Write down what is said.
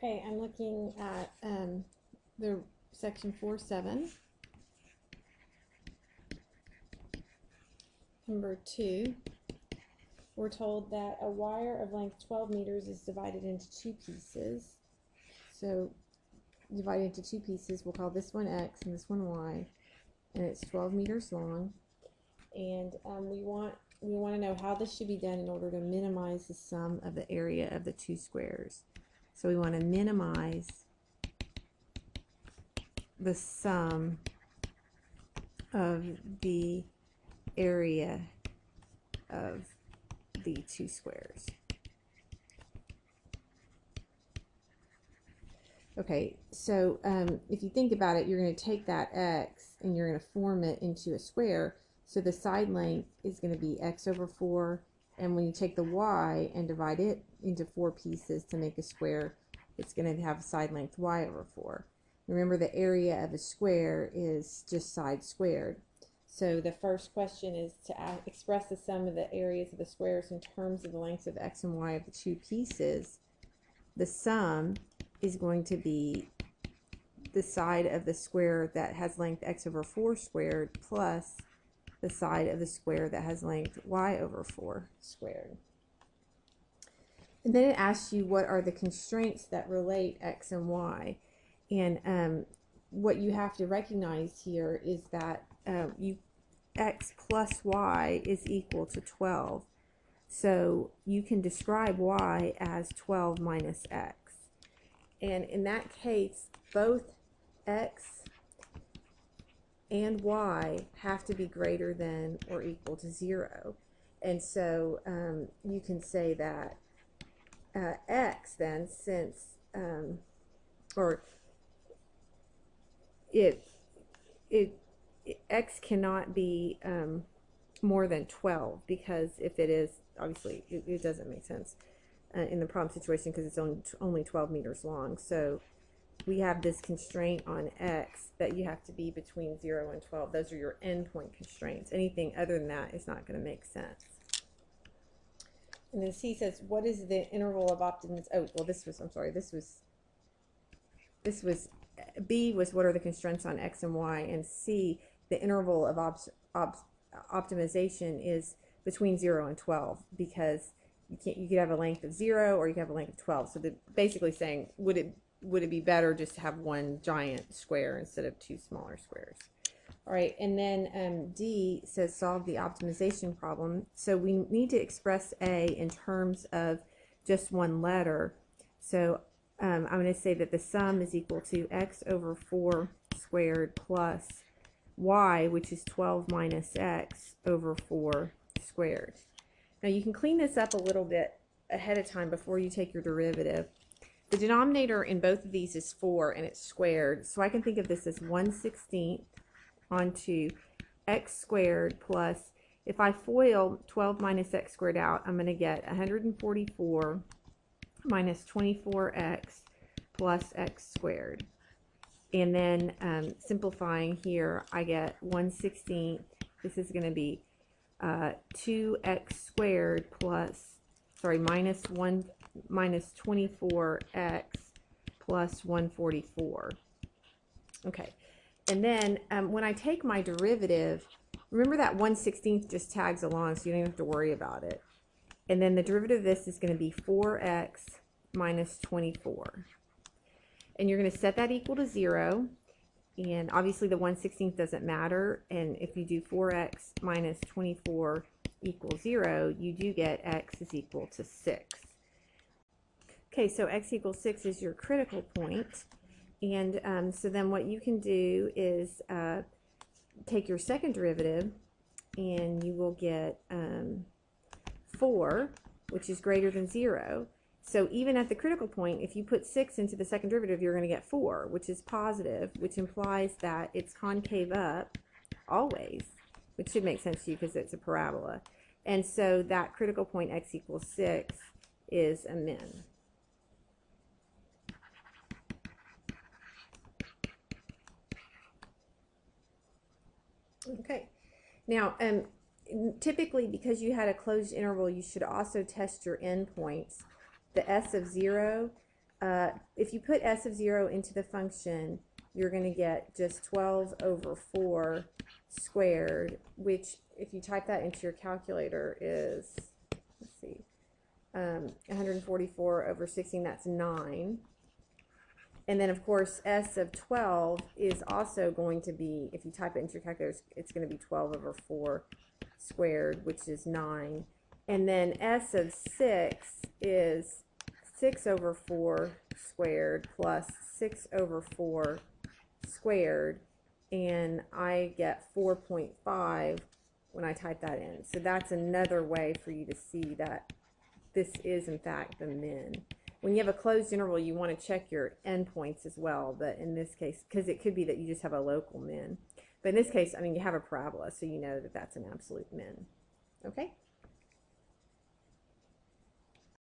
Okay, I'm looking at the section 4.7, number 2. We're told that a wire of length 12 meters is divided into two pieces. So divided into two pieces, we'll call this one X and this one Y, and it's 12 meters long. And we want to know how this should be done in order to minimize the sum of the area of the two squares. So we want to minimize the sum of the area of the two squares. Okay, so if you think about it, you're going to take that x and you're going to form it into a square. So the side length is going to be x over 4, and when you take the y and divide it into 4 pieces to make a square, it's going to have a side length y over 4. Remember, the area of a square is just side squared. So the first question is to express the sum of the areas of the squares in terms of the lengths of x and y of the two pieces. The sum is going to be the side of the square that has length x over 4 squared plus the side of the square that has length y over 4 squared. And then it asks you what are the constraints that relate x and y. And what you have to recognize here is that x plus y is equal to 12. So you can describe y as 12 minus x. And in that case, both x and y have to be greater than or equal to 0. And so you can say that x then, since x cannot be more than 12, because if it is, obviously it doesn't make sense in the problem situation because it's only 12 meters long. So we have this constraint on x that you have to be between 0 and 12. Those are your endpoint constraints. Anything other than that is not going to make sense. And then C says, what is the interval of optimization? Oh, well, this was B was what are the constraints on x and y, and C, the interval of optimization is between 0 and 12, because you could have a length of 0 or you could have a length of 12. So they're basically saying, would it be better just to have one giant square instead of two smaller squares? All right, and then D says solve the optimization problem. So we need to express A in terms of just one letter. So I'm going to say that the sum is equal to x over 4 squared plus y, which is 12 minus x over 4 squared. Now you can clean this up a little bit ahead of time before you take your derivative. The denominator in both of these is 4 and it's squared, so I can think of this as 1/16 onto x squared plus, if I FOIL 12 minus x squared out, I'm going to get 144 minus 24x plus x squared. And then simplifying here, I get 1/16. This is going to be 2x squared minus 24x plus 144. Okay, and then when I take my derivative, remember that 1/16 just tags along, so you don't have to worry about it. And then the derivative of this is going to be 4x minus 24. And you're going to set that equal to 0. And obviously the 1/16 doesn't matter. And if you do 4x minus 24 equals 0, you do get x is equal to 6. Okay, so x equals 6 is your critical point. And so then what you can do is take your second derivative, and you will get 4, which is greater than 0. So even at the critical point, if you put 6 into the second derivative, you're going to get 4, which is positive, which implies that it's concave up always, which should make sense to you because it's a parabola. And so that critical point, x equals 6, is a min. Okay. Now, typically, because you had a closed interval, you should also test your endpoints. The S of 0, if you put s of 0 into the function, you're going to get just 12 over 4 squared, which if you type that into your calculator is, let's see, 144 over 16, that's 9. And then, of course, s of 12 is also going to be, if you type it into your calculator, it's going to be 12 over 4 squared, which is 9. And then s of 6 is 6 over 4 squared plus 6 over 4 squared, and I get 4.5 when I type that in. So that's another way for you to see that this is in fact the min. When you have a closed interval, you want to check your endpoints as well, but in this case, because it could be that you just have a local min. But in this case, I mean, you have a parabola, so you know that that's an absolute min. Okay?